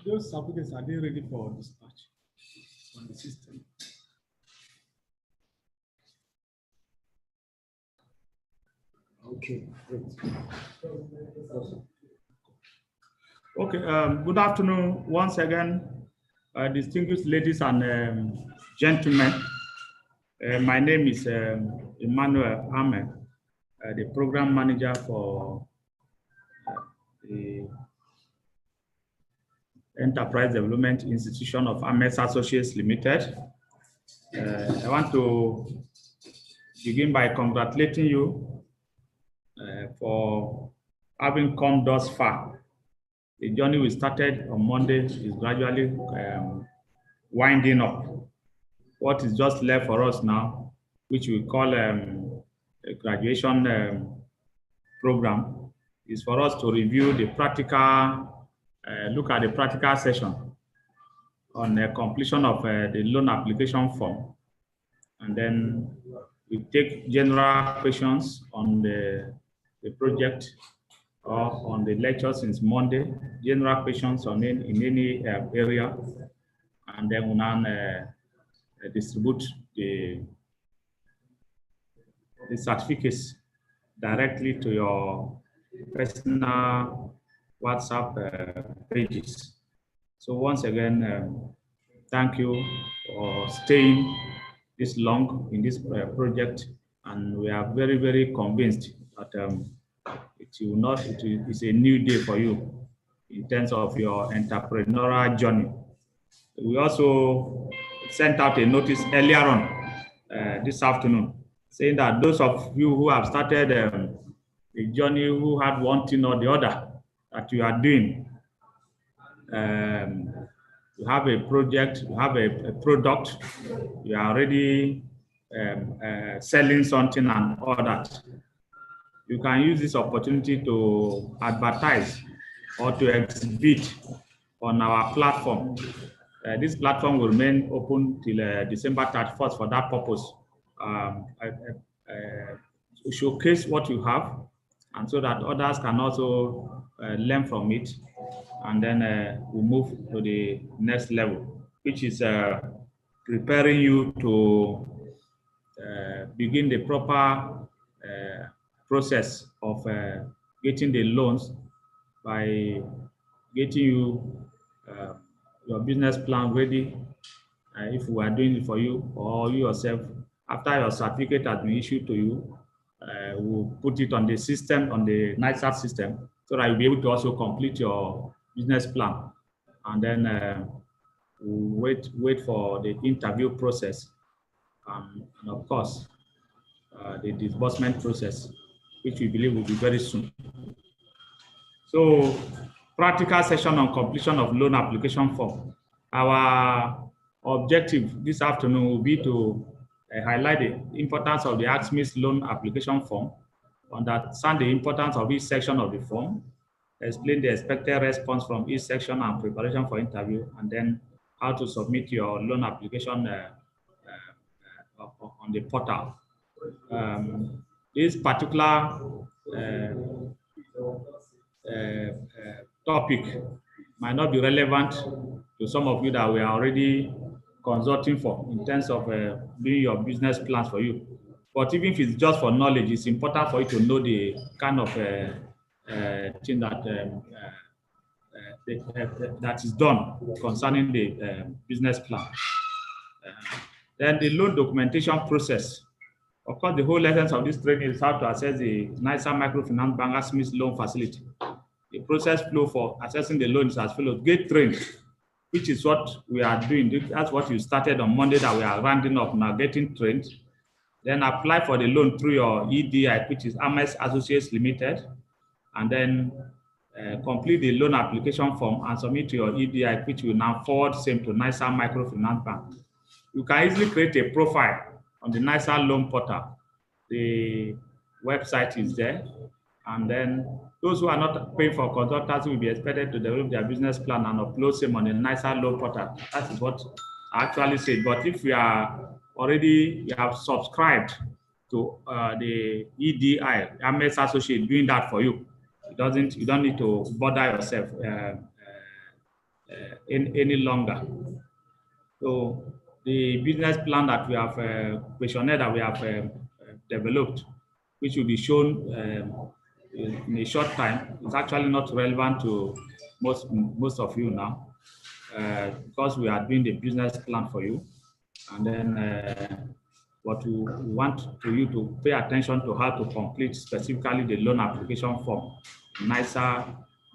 Those certificates, are they ready for dispatch on the system? Okay, great. Okay, good afternoon once again, distinguished ladies and gentlemen. My name is Emmanuel Ahmed, the program manager for the Enterprise Development Institution of AMEX Associates Limited. I want to begin by congratulating you for having come thus far. The journey we started on Monday is gradually winding up. What is just left for us now, which we call a graduation program, is for us to review the practical, look at the practical session on the completion of the loan application form. And then we take general questions on the project or on the lecture since Monday, general questions on in any area, and then we'll now distribute the certificates directly to your personal WhatsApp pages. So once again, thank you for staying this long in this project, and we are very, very convinced that it's a new day for you in terms of your entrepreneurial journey. We also sent out a notice earlier on this afternoon saying that those of you who have started a journey, who had one thing or the other that you are doing, you have a project, you have a product, you are already selling something and all that. You can use this opportunity to advertise or to exhibit on our platform. This platform will remain open till December 31st for that purpose. To showcase what you have, and so that others can also learn from it, and then we'll move to the next level, which is preparing you to begin the proper process of getting the loans by getting you your business plan ready. If we are doing it for you or you yourself, after your certificate has been issued to you, we'll put it on the system, on the NISA system, so that you'll be able to also complete your business plan. And then we'll wait for the interview process, and of course, the disbursement process, which we believe will be very soon. So, practical session on completion of loan application form. Our objective this afternoon will be to highlight the importance of the AMEX loan application form, understand the importance of each section of the form, explain the expected response from each section and preparation for interview, and then how to submit your loan application on the portal. This particular topic might not be relevant to some of you that we are already consulting for in terms of doing your business plans for you. But even if it's just for knowledge, it's important for you to know the kind of thing that is done concerning the business plan. Then the loan documentation process. Of course, the whole essence of this training is how to access the NISA Microfinance Bank AMEX loan facility. The process flow for accessing the loan is as follows: get trained, which is what we are doing. That's what you started on Monday that we are rounding up now, getting trained. Then apply for the loan through your EDI, which is AMEX Associates Limited, and then complete the loan application form and submit to your EDI, which will now forward same to NISA Microfinance Bank. You can easily create a profile on the NISA loan portal. The website is there, and then those who are not paying for consultancy will be expected to develop their business plan and upload them on the NISA loan portal. That is what I actually said. But if you are already, you have subscribed to the EDI, AMEX Associate doing that for you, you don't need to bother yourself any longer. So the business plan that we have, questionnaire that we have developed, which will be shown in a short time, is actually not relevant to most of you now, because we are doing the business plan for you. And then what we want you to pay attention to how to complete specifically the loan application form. NISA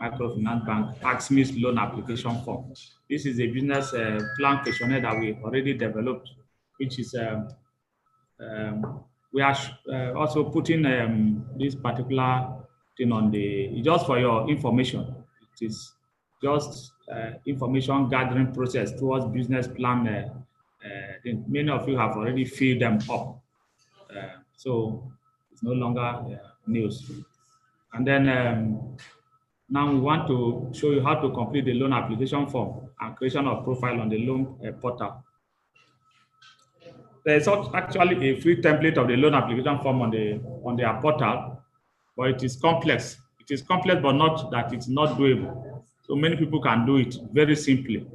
Microfinance Bank AMEX loan application form. This is a business plan questionnaire that we already developed, which is we are also putting this particular thing on just for your information. It is just information gathering process towards business plan. Many of you have already filled them up. So it's no longer news. And then now we want to show you how to complete the loan application form and creation of profile on the loan portal. There is actually a free template of the loan application form on their portal, but it is complex. It is complex, but not that it's not doable. So many people can do it very simply.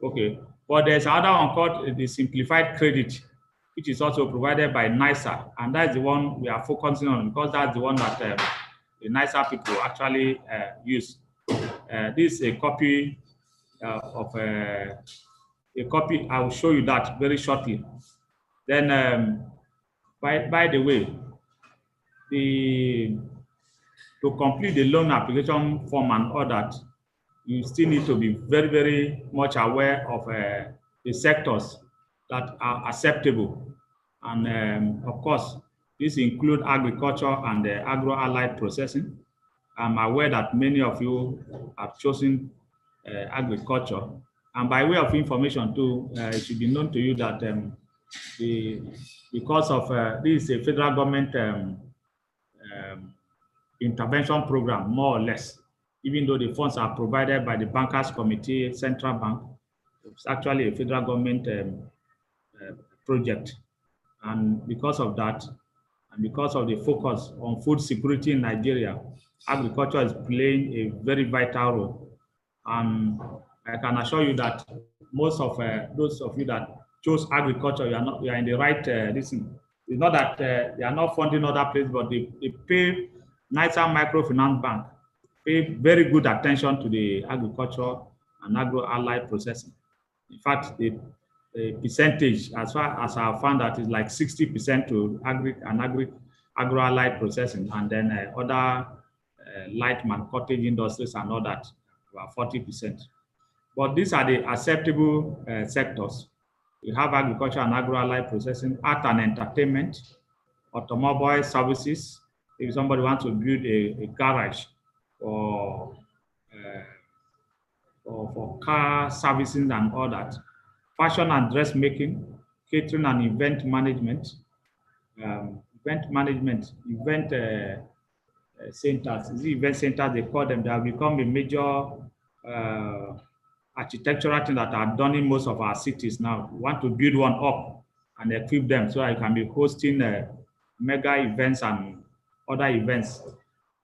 Okay, but there's another one called the simplified credit, which is also provided by NISA, and that's the one we are focusing on because that's the one that the NISA people actually use. This is a copy of a copy. I will show you that very shortly. Then, by the way, to complete the loan application form and all that, you still need to be very, very much aware of the sectors that are acceptable. And of course, this includes agriculture and agro-allied processing. I'm aware that many of you have chosen agriculture. And by way of information too, it should be known to you that because of this is a federal government intervention program, more or less, even though the funds are provided by the Bankers Committee, Central Bank, it's actually a federal government project. And because of that, and because of the focus on food security in Nigeria, agriculture is playing a very vital role. And I can assure you that most of those of you that chose agriculture, you are in the right listen. It's not that they are not funding other places, but they pay NISA Microfinance Bank pay very good attention to the agriculture and agro-allied processing. In fact, the percentage, as far as I found that, is like 60% to agro-allied processing, and then other light man cottage industries and all that, about 40%. But these are the acceptable sectors. We have agriculture and agro-allied processing, art and entertainment, automobile services. If somebody wants to build a garage for car servicing and all that, fashion and dressmaking, catering and event management, event centers. These event centers, they call them, they have become a major architectural thing that are done in most of our cities now. We want to build one up and equip them so I can be hosting mega events and other events,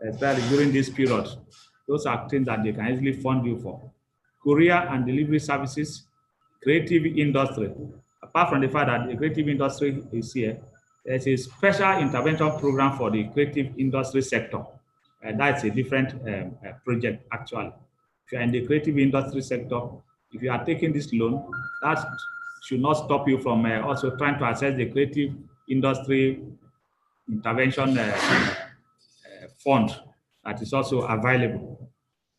especially during this period. Those are things that they can easily fund you for. Courier and delivery services, creative industry. Apart from the fact that the creative industry is here, there's a special intervention program for the creative industry sector. That's a different project, actually. If you are in the creative industry sector, if you are taking this loan, that should not stop you from also trying to access the creative industry intervention fund that is also available.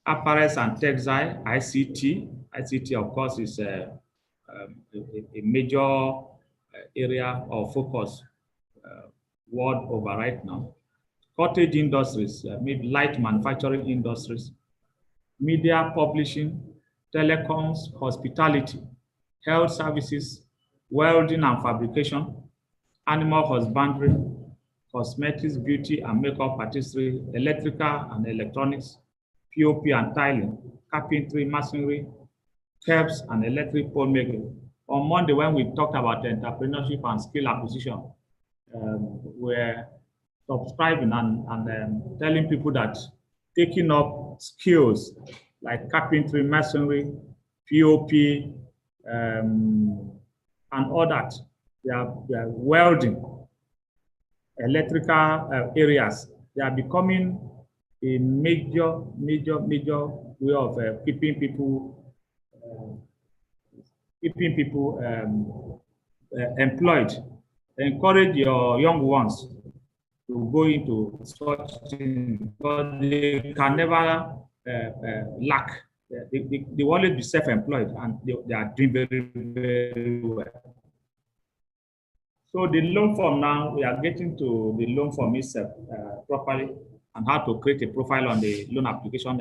Apparels and textile, ICT. ICT, of course, is a major area of focus world over right now. Cottage industries, maybe light manufacturing industries, media publishing, telecoms, hospitality, health services, welding and fabrication, animal husbandry, cosmetics, beauty and makeup artistry, electrical and electronics, POP and tiling, carpentry, masonry, curbs and electric pole making. On Monday, when we talked about entrepreneurship and skill acquisition, we're subscribing and telling people that taking up skills like carpentry, masonry, POP, and all that. They are welding, electrical areas. They are becoming a major way of keeping people employed. Encourage your young ones to go into such things because they can never lack. They will always be self-employed and they are doing very, very well. So the loan form now, we are getting to the loan form itself properly and how to create a profile on the loan application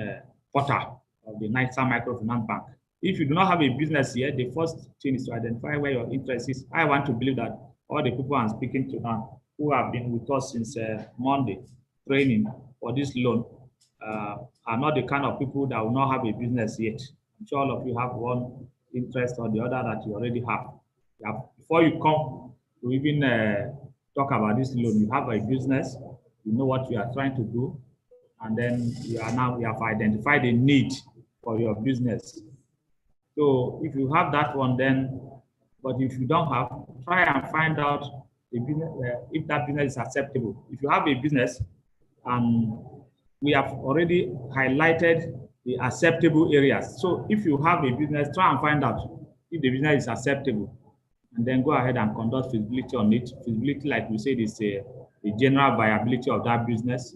portal of the NISA Microfinance Bank. If you do not have a business here, the first thing is to identify where your interest is. I want to believe that all the people I'm speaking to now who have been with us since Monday training for this loan are not the kind of people that will not have a business yet. I'm sure all of you have one interest or the other that you already have. Before you come to even talk about this loan, you have a business, you know what you are trying to do, and then you have identified a need for your business. So if you have that one, then, but if you don't have, try and find out the business, if that business is acceptable. If you have a business, we have already highlighted the acceptable areas. So if you have a business, try and find out if the business is acceptable, and then go ahead and conduct feasibility on it. Feasibility, like we said, is the general viability of that business.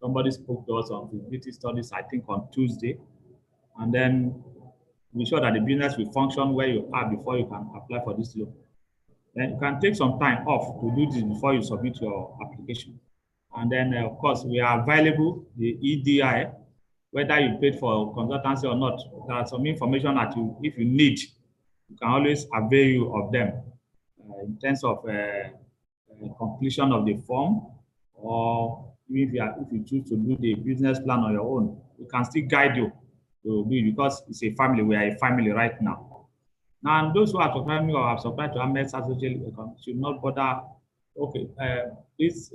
Somebody spoke to us on feasibility studies, I think on Tuesday, and then be sure that the business will function where you are before you can apply for this loan. Then you can take some time off to do this before you submit your application. And then, of course, we are available, the EDI, whether you paid for consultancy or not. There are some information that if you need, you can always avail you of them in terms of completion of the form, or if you choose to do the business plan on your own, we can still guide you to do it because it's a family. We are a family right now. Now, and those who are subscribing or have subscribed to AMEX-Module should not bother. Okay, this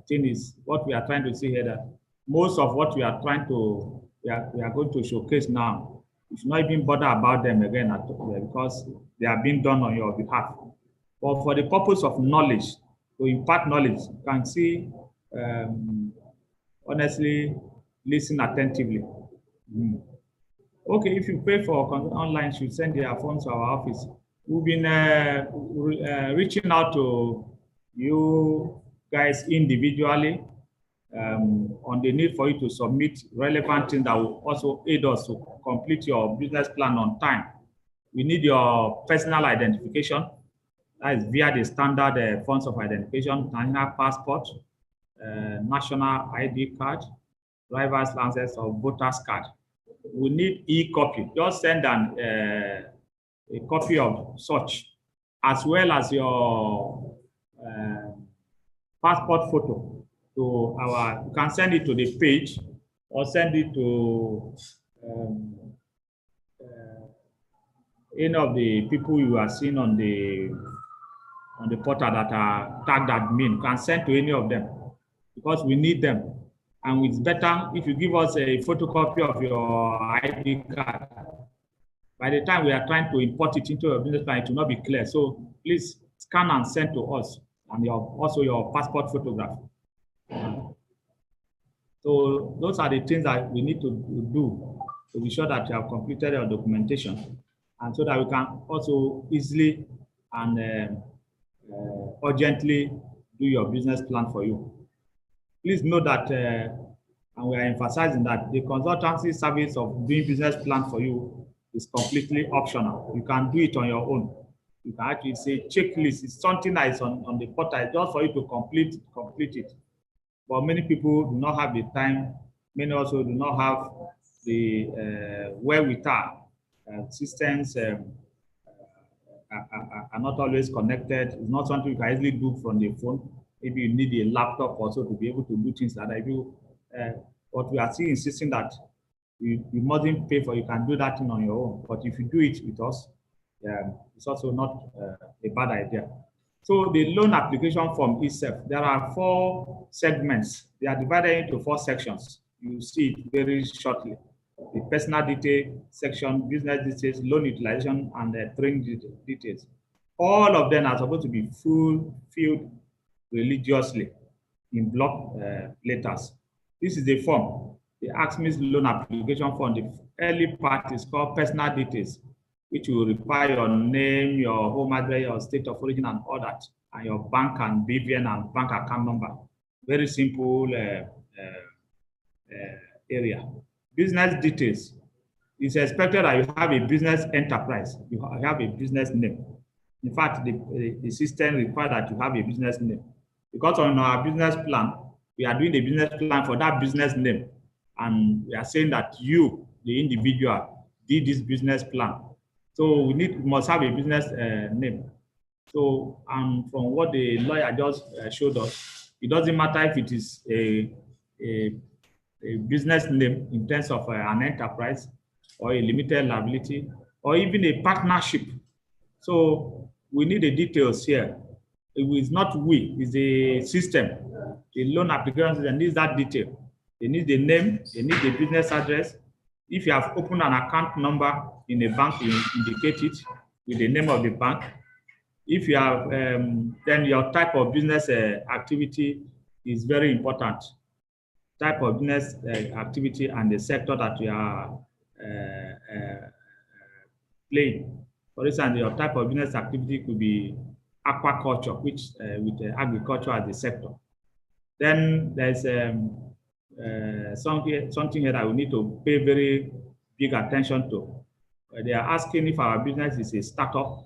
thing is what we are trying to see here, that most of what we are going to showcase now, you should not even bother about them again because they are being done on your behalf. But for the purpose of knowledge, to impart knowledge, you can see, honestly, listen attentively. Okay, if you pay for online, you should send their forms to our office. We've been reaching out to you guys individually on the need for you to submit relevant things that will also aid us to complete your business plan on time. We need your personal identification. That is via the standard forms of identification, national passport, national ID card, driver's license, or voter's card. We need e-copy. Just send a copy of such, as well as your passport photo to you can send it to the page or send it to any of the people you are seeing on the portal that are tagged admin. You can send to any of them because we need them. And it's better if you give us a photocopy of your ID card. By the time we are trying to import it into your business plan, it will not be clear. So please scan and send to us, and also your passport photograph. So those are the things that we need to do to be sure that you have completed your documentation, and so that we can also easily and urgently do your business plan for you. Please know that, and we are emphasizing that the consultancy service of doing business plan for you is completely optional. You can do it on your own. You can actually say checklist is something that is on the portal just for you to complete it. But many people do not have the time. Many also do not have the wherewithal. Systems are not always connected. It's not something you can easily do from the phone. Maybe you need a laptop also to be able to do things like that. But we are still insisting that you mustn't pay for. You can do that thing on your own. But if you do it with us, it's also not a bad idea. So the loan application form itself, there are 4 segments. They are divided into 4 sections. You see it very shortly. the personal detail section, business details, loan utilization, and the training details. All of them are supposed to be filled religiously in block letters. This is the form, the AMEX loan application form. The early part is called personal details, which will require your name, your home address, your state of origin, and all that, and your bank and BVN and bank account number. Very simple area. Business details. It's expected that you have a business enterprise, you have a business name. In fact, the system requires that you have a business name. Because on our business plan, we are doing the business plan for that business name. And we are saying that you, the individual, did this business plan. So we must have a business name. So, and from what the lawyer just showed us, it doesn't matter if it is a business name in terms of an enterprise or a limited liability or even a partnership. So we need the details here. It is not we, it's the system. The loan application system needs that detail. They need the name, they need the business address. If you have opened an account number in a bank, you indicate it with the name of the bank. If you have, then your type of business activity is very important. Type of business activity and the sector that you are playing. For instance, your type of business activity could be aquaculture, which with agriculture as the sector. Then there's something here that we need to pay very big attention to. They are asking if our business is a startup,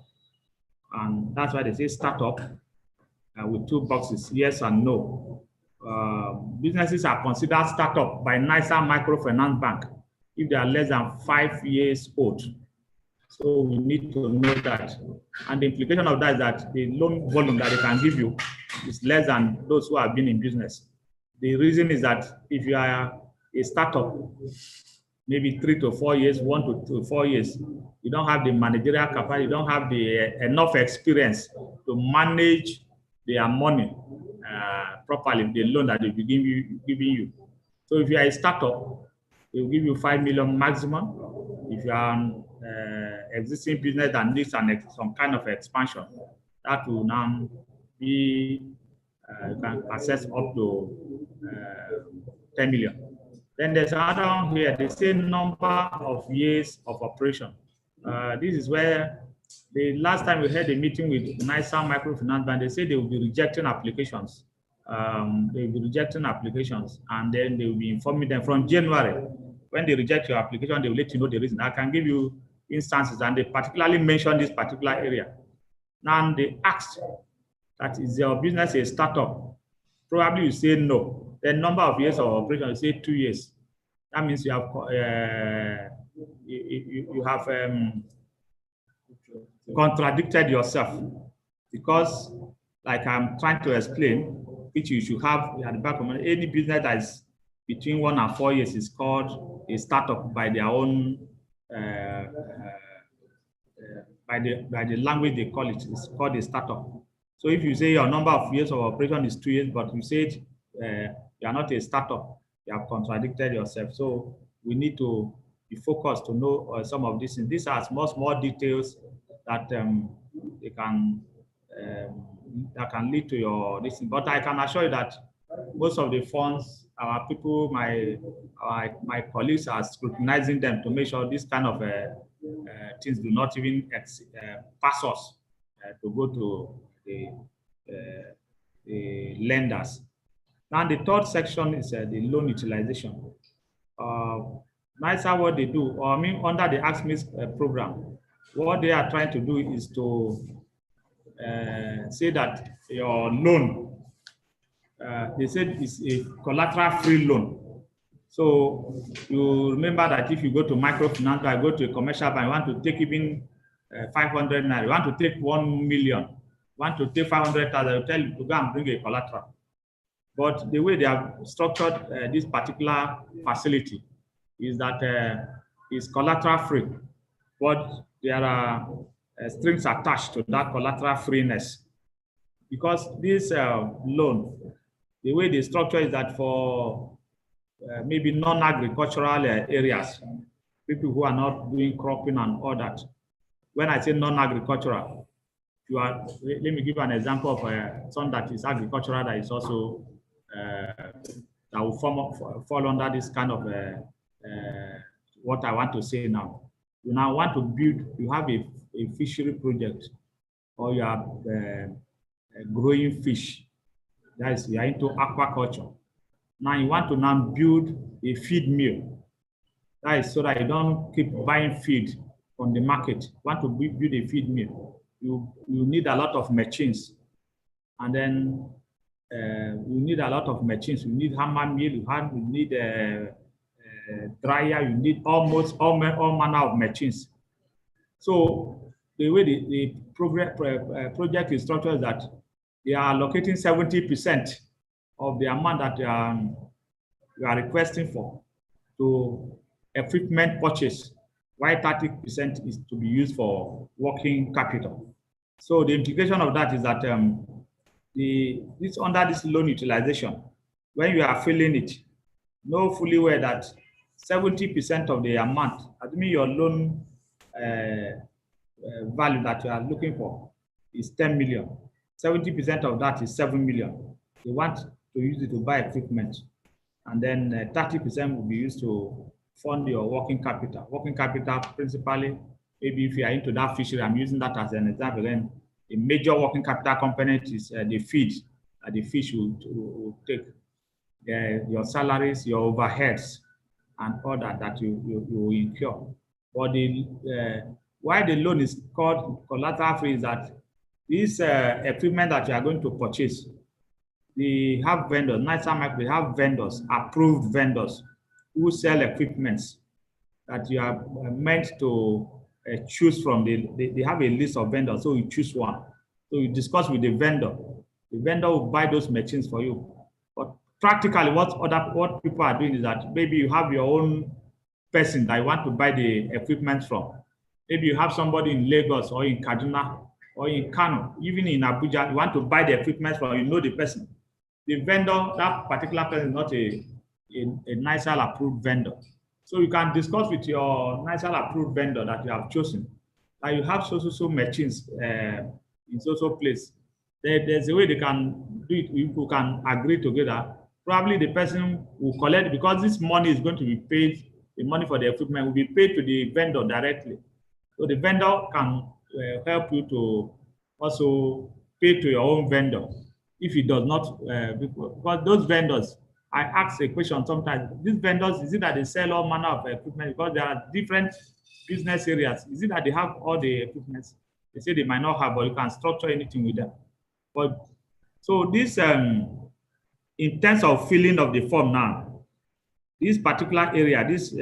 and that's why they say startup with 2 boxes, yes and no. Businesses are considered startup by NISA Microfinance Bank if they are less than 5 years old. So we need to know that. And the implication of that is that the loan volume that they can give you is less than those who have been in business. The reason is that if you are a startup, maybe 3 to 4 years, 1 to 4 years, you don't have the managerial capacity, you don't have the enough experience to manage their money properly, the loan that they'll be giving you. So if you are a startup, they will give you 5 million maximum. If you are an existing business that needs some kind of expansion, that will now be you can access up to 10 million. Then there's another one here, the same number of years of operation. This is where the last time we had a meeting with NISA Microfinance Bank, they said they will be rejecting applications. They will be rejecting applications, and then they will be informing them from January. When they reject your application, they will let you know the reason. I can give you instances, and they particularly mention this particular area. Now they asked that is your business a startup? Probably you say no. The number of years of operation, you say 2 years. That means you have contradicted yourself, because, like I'm trying to explain, which you should have at the back of mind, any business that is between 1 and 4 years is called a startup by their own by the language they call it. It's called a startup. So if you say your number of years of operation is 2 years, but you said you are not a startup, you have contradicted yourself. So we need to be focused to know some of these things. These are small details that they can that can lead to your this. But I can assure you that most of the funds, our people, my colleagues are scrutinizing them to make sure this kind of things do not even pass us to go to the lenders. Now the third section is the loan utilization. NISA, what they do, or I mean under the AMEX program, what they are trying to do is to say that your loan, they said it's a collateral-free loan. So you remember that if you go to microfinance, I go to a commercial bank, you want to take even 500 naira, you want to take 1 million, you want to take 500,000, they'll tell you to go and bring a collateral. But the way they have structured this particular facility is that it's collateral-free, but there are strings attached to that collateral freeness. Because this loan, the way they structure is that for maybe non-agricultural areas, people who are not doing cropping and all that. When I say non-agricultural, let me give an example of some that is agricultural that is also that will fall under this kind of what I want to say now. You now want to build, you have a fishery project, or you are growing fish. That is, you are into aquaculture. Now you want to now build a feed mill. That is so that you don't keep buying feed from the market. You want to build a feed mill. You need a lot of machines. And then you need a lot of machines. You need hammer mill, you need dryer, you need almost all manner of machines. So the way the project is structured is that they are allocating 70% of the amount that you are requesting for to equipment purchase, while 30% is to be used for working capital. So the implication of that is that under this loan utilization, when you are filling it, know fully well that 70% of the amount, assuming your loan value that you are looking for is 10 million, 70% of that is 7 million. You want to use it to buy equipment, and then 30% will be used to fund your working capital. Working capital principally, maybe if you are into that fishery, I'm using that as an example, then a major working capital component is the feed that the fish will take, your salaries, your overheads, and all that you incur. But why the loan is called collateral free is that this equipment that you are going to purchase, they have vendors, they have vendors, approved vendors who sell equipments that you are meant to choose from. They have a list of vendors, so you choose one. So you discuss with the vendor. The vendor will buy those machines for you. But practically, what people are doing is that maybe you have your own person that you want to buy the equipment from. Maybe you have somebody in Lagos or in Kaduna or in Kano, even in Abuja, you want to buy the equipment from, you know the person. The vendor, that particular person is not a NISAL approved vendor. So you can discuss with your NISAL approved vendor that you have chosen, that you have so machines in so place. There's a way they can do it. People can agree together. Probably the person will collect, because this money is going to be paid, the money for the equipment will be paid to the vendor directly. So the vendor can help you to also pay to your own vendor if it does not, because those vendors, I ask a question sometimes, these vendors, is it that they sell all manner of equipment? Because there are different business areas. Is it that they have all the equipment? They say they might not have, but you can structure anything with them. But so this, in terms of filling of the form now, this particular area, this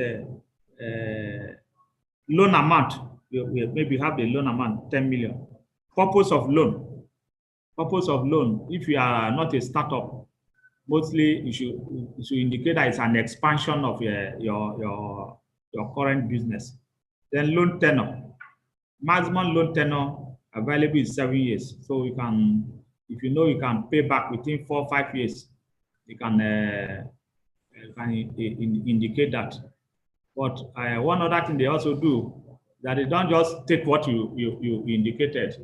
loan amount, we maybe have the loan amount 10 million. Purpose of loan, if you are not a startup, mostly you should indicate that it's an expansion of your current business. Then loan tenure, maximum loan tenure available is 7 years. So you can, if you know you can pay back within 4 or 5 years, you can indicate that. But one other thing they also do, that they don't just take what you indicated.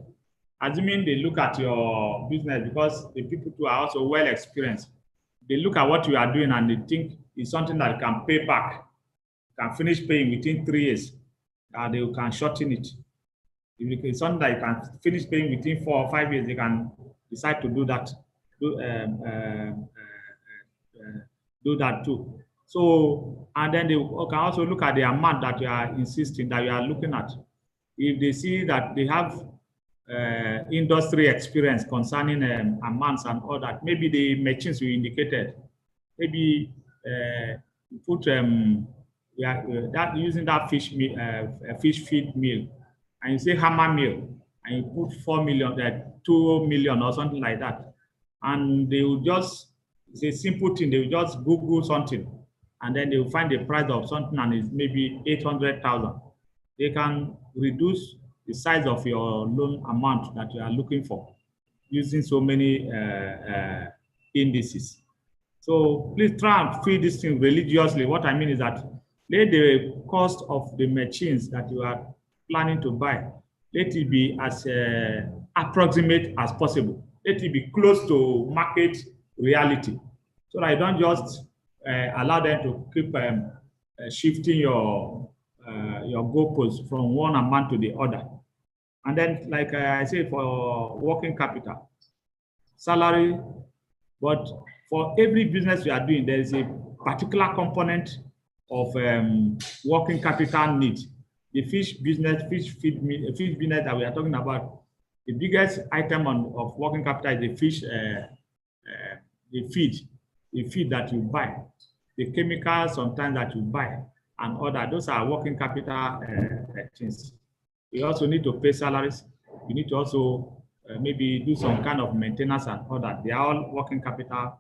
Assuming they look at your business, because the people who are also well experienced, they look at what you are doing and they think it's something that you can pay back, can finish paying within 3 years, they can shorten it. If it's something that you can finish paying within 4 or 5 years, they can decide to do that. Do that too. So, and then they can also look at the amount that you are insisting, that you are looking at. If they see that they have industry experience concerning amounts and all that, maybe the machines you indicated, maybe put that using that fish feed mill, and you say hammer mill, and you put 4 million, 2 million or something like that, and they will just, it's a simple thing, they will just Google something, and then they will find the price of something, and it's maybe 800,000. They can reduce the size of your loan amount that you are looking for using so many indices. So please try and fill this thing religiously. What I mean is that let the cost of the machines that you are planning to buy, let it be as approximate as possible. Let it be close to market reality, so that you don't just allow them to keep shifting your goalposts from one amount to the other. And then, like I say, for working capital, salary, but for every business you are doing, there is a particular component of working capital need. The fish business, fish business that we are talking about, the biggest item of working capital is the fish, the feed that you buy, the chemicals sometimes that you buy, and other. Those are working capital things. You also need to pay salaries. You need to also maybe do some kind of maintenance and all that. They are all working capital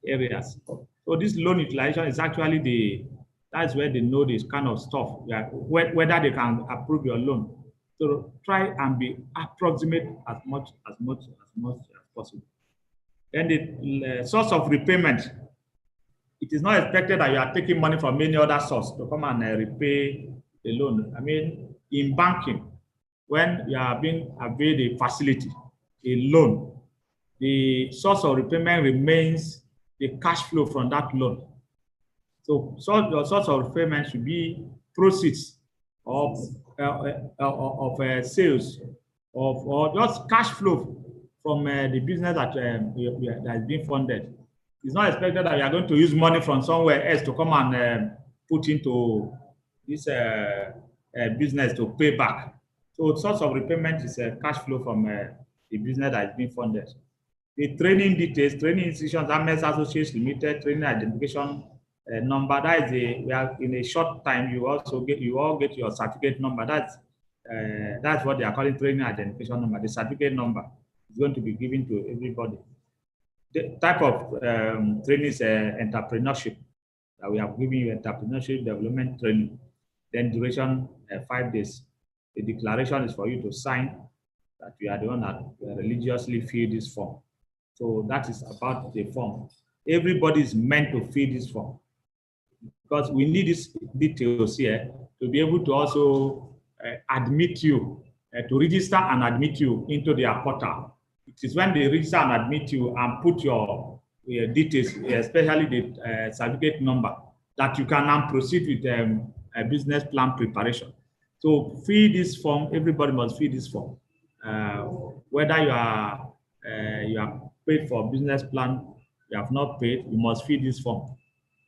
areas. So this loan utilization is actually that's where they know this kind of stuff, whether they can approve your loan. So try and be approximate as much as possible. Then the source of repayment, it is not expected that you are taking money from any other source to come and repay the loan. I mean, in banking, when you are being availed a facility, a loan, the source of repayment remains the cash flow from that loan. So your source of repayment should be proceeds of sales or just cash flow from the business that is being funded. It's not expected that you are going to use money from somewhere else to come and put into this business to pay back. So source of repayment is cash flow from the business that is being funded. The training details, training institutions, AMEX Associates Limited, training identification number. That is we are in a short time. You all get your certificate number. That's what they are calling training identification number. The certificate number is going to be given to everybody. The type of training is entrepreneurship. That we have given you entrepreneurship development training. Then duration 5 days. The declaration is for you to sign that you are the one that religiously fill this form. So that is about the form. Everybody is meant to fill this form because we need these details here to be able to also admit you, to register and admit you into their portal. It is when they register and admit you and put your details, especially the certificate number, that you can now proceed with a business plan preparation. So fill this form. Everybody must fill this form. Whether you are paid for business plan, you have not paid, you must fill this form.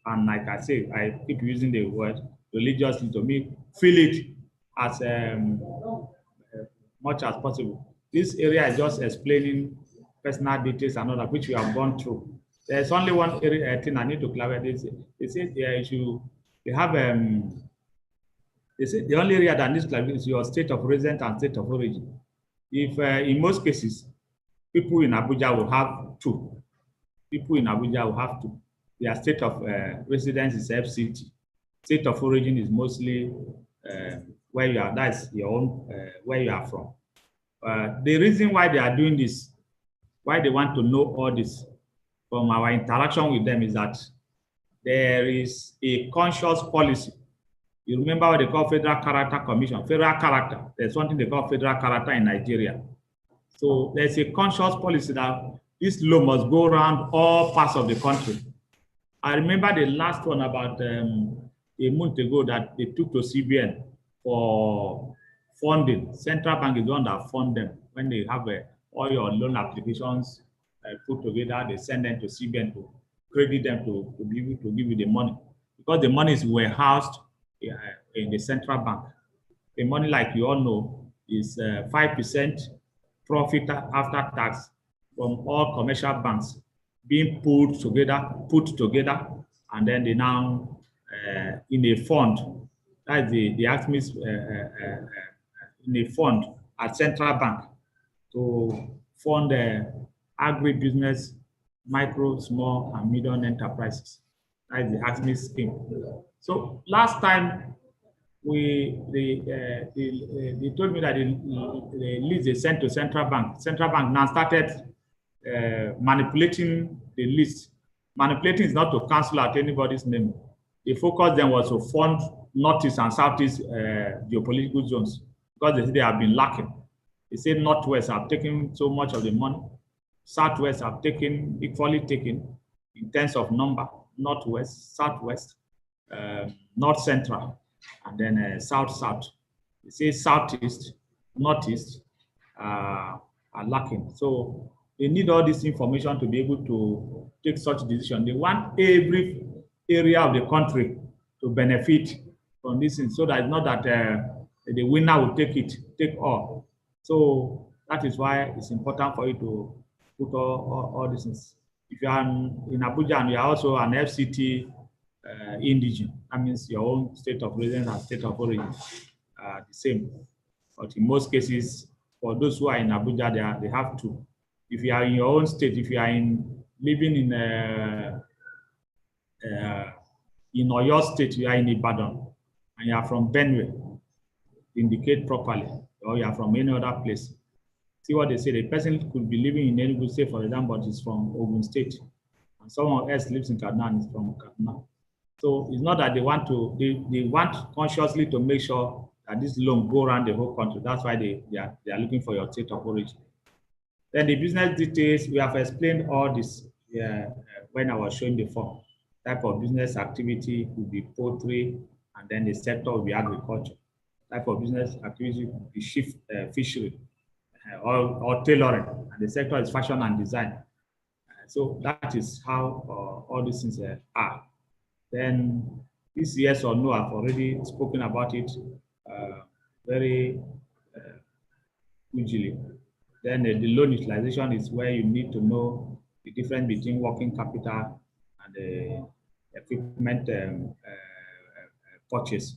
And like I say, I keep using the word religiously to me, fill it as much as possible. This area is just explaining personal details and all that, which we have gone through. There's only one area thing I need to clarify. They say they have they say the only area that needs to clarify is your state of residence and state of origin. If in most cases, people in Abuja will have two. People in Abuja will have two. Their state of residence is FCT. State of origin is mostly where you are. That's your own where you are from. The reason why they are doing this, why they want to know all this from our interaction with them, is that there is a conscious policy. You remember what they call Federal Character Commission, Federal Character. There's something they call Federal Character in Nigeria. So there's a conscious policy that this law must go around all parts of the country. I remember the last one about a month ago that they took to CBN for funding. Central Bank is the one that fund them. When they have all your loan applications put together, they send them to CBN to credit them to be able to give you the money. Because the money is warehoused in the central bank. The money, like you all know, is 5% profit after tax from all commercial banks being put together, and then they now in a fund. That's the AMEX in a fund at central bank to fund agribusiness, micro, small, and medium enterprises. That's the AMEX scheme. So last time they told me that the list they sent to central bank. Central bank now started manipulating the list. Manipulating is not to cancel out anybody's name. the focus then was to fund northeast and southeast geopolitical zones because they have been lacking. They say northwest have taken so much of the money, southwest have taken equally taken in terms of number, northwest, southwest, north central, and then south. They say southeast, northeast are lacking. So they need all this information to be able to take such decision. They want every area of the country to benefit from this thing, so that it's not that the winner will take all. So that is why it's important for you to put all these things. If you are in Abuja and you are also an FCT indigene, that means your own state of residence and state of origin are the same. But in most cases, for those who are in Abuja, they have two. If you are in your own state, if you are living in Oyo State, you are in Ibadan, and you are from Benue, indicate properly, or you are from any other place. See what they say. The person could be living in Enugu State, for example, but is from Ogun State, and someone else lives in Kaduna and is from Kaduna. So it's not that they want to, they want consciously to make sure that this loan go around the whole country. That's why they are looking for your state of origin. Then the business details, we have explained all this when I was showing the form. Type of business activity could be poultry, and then the sector will be agriculture. Type of business activity could be fishery or tailoring, and the sector is fashion and design. So that is how all these things are. Then this yes or no, I've already spoken about it very hugely. Then the loan utilization is where you need to know the difference between working capital and the equipment purchase.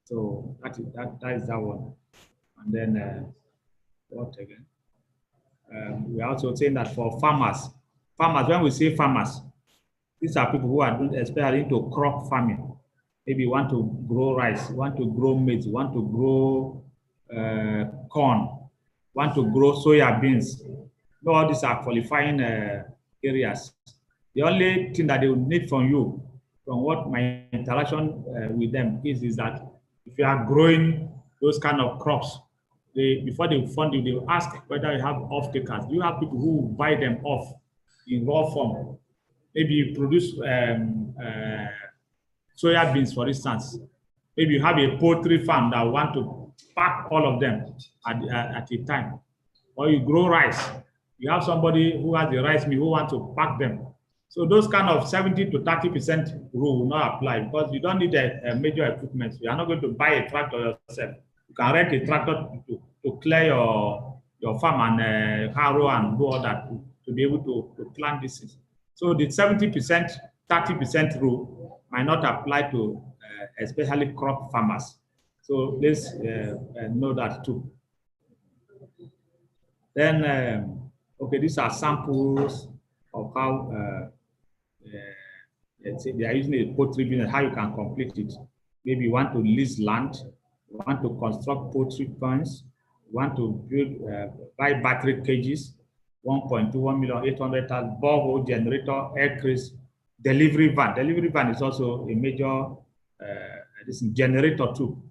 So that is that one. And then what again? We are also saying that for farmers, when we say farmers, these are people who are especially into crop farming. Maybe you want to grow rice, you want to grow maize, you want to grow corn, want to grow soya beans. All these are qualifying areas. The only thing that they will need from you, from what my interaction with them is that if you are growing those kind of crops, before they fund you, they will ask whether you have off-takers. Do you have people who buy them off in raw form? Maybe you produce soya beans, for instance. Maybe you have a poultry farm that want to pack all of them at a time. Or you grow rice. You have somebody who has the rice mill who want to pack them. So those kind of 70 to 30% rule will not apply because you don't need a major equipment. You are not going to buy a tractor yourself. You can rent a tractor to clear your farm and harrow and do all that to be able to plant this thing. So the 70%, 30% rule might not apply to especially crop farmers. So let's know that too. Then, okay, these are samples of how let's say they are using a poultry business, how you can complete it. Maybe you want to lease land, you want to construct poultry pens, you want to build, buy battery cages, 1.2, borehole generator, air craze, delivery van. Delivery van is also a major this generator too.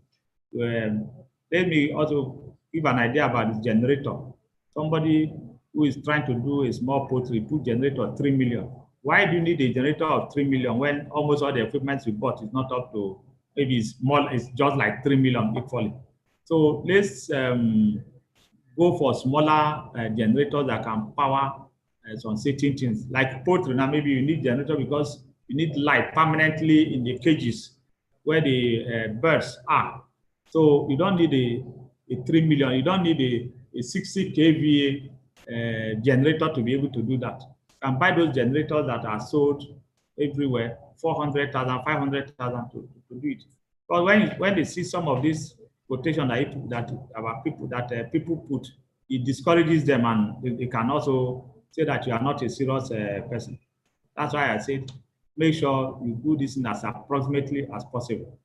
Let me also give an idea about this generator. Somebody who is trying to do a small poultry, put generator 3 million. Why do you need a generator of 3 million when almost all the equipment you bought is not up to, maybe it's small, it's just like 3 million equally. So let's go for smaller generators that can power some certain things. Like poultry, now maybe you need generator because you need light permanently in the cages where the birds are. So you don't need a 3 million, you don't need a 60 kVA generator to be able to do that. You can buy those generators that are sold everywhere, 400,000, 500,000 to do it. But when they see some of these quotation that our people put, it discourages them, and they can also say that you are not a serious person. That's why I said make sure you do this as approximately as possible.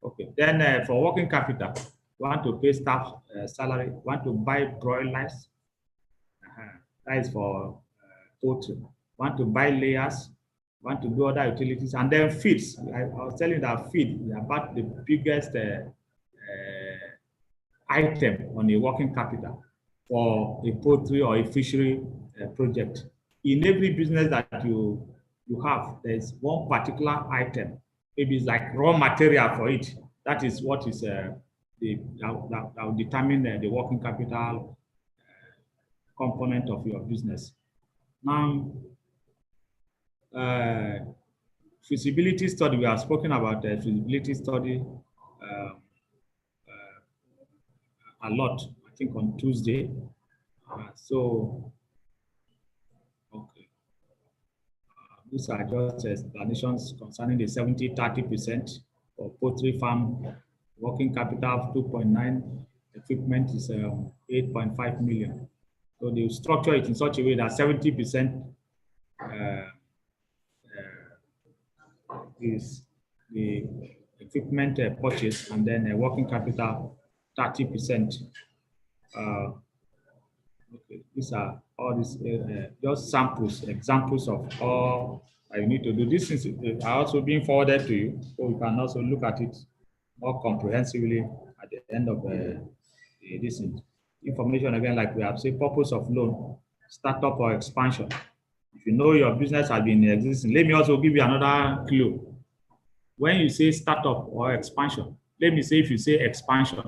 Okay. Then for working capital, you want to pay staff salary, you want to buy broilers. That is for poultry. Want to buy layers, want to do other utilities, and then feeds. I was telling you that feed is about the biggest item on a working capital for a poultry or a fishery project. In every business that you have, there's one particular item. Maybe it's like raw material for it. That is what is that will determine the working capital component of your business. Now, feasibility study, we have spoken about the feasibility study a lot, I think on Tuesday. Okay. These are just explanations concerning the 70-30% for poultry farm, working capital of 2.9, equipment is 8.5 million. So they structure it in such a way that 70% is the equipment purchase, and then working capital 30%. Okay, these are all these just samples, examples of all you need to do. This is are also being forwarded to you, so you can also look at it more comprehensively at the end of this information. Again, like we have said, purpose of loan, startup or expansion. If you know your business has been existing, let me also give you another clue. When you say startup or expansion, let me say if you say expansion,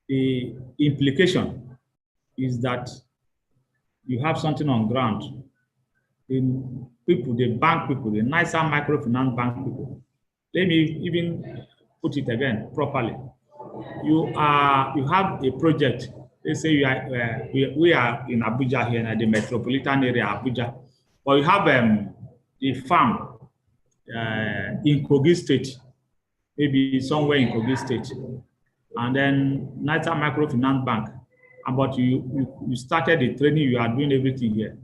the implication is that you have something on ground. In people, the bank people, the nicer microfinance bank people. Let me even put it again properly. You have a project. Let's say we are in Abuja here in the metropolitan area, Abuja, but you have a farm in Kogi State, maybe somewhere in Kogi State, and then nicer microfinance bank. But you started the training, you are doing everything here,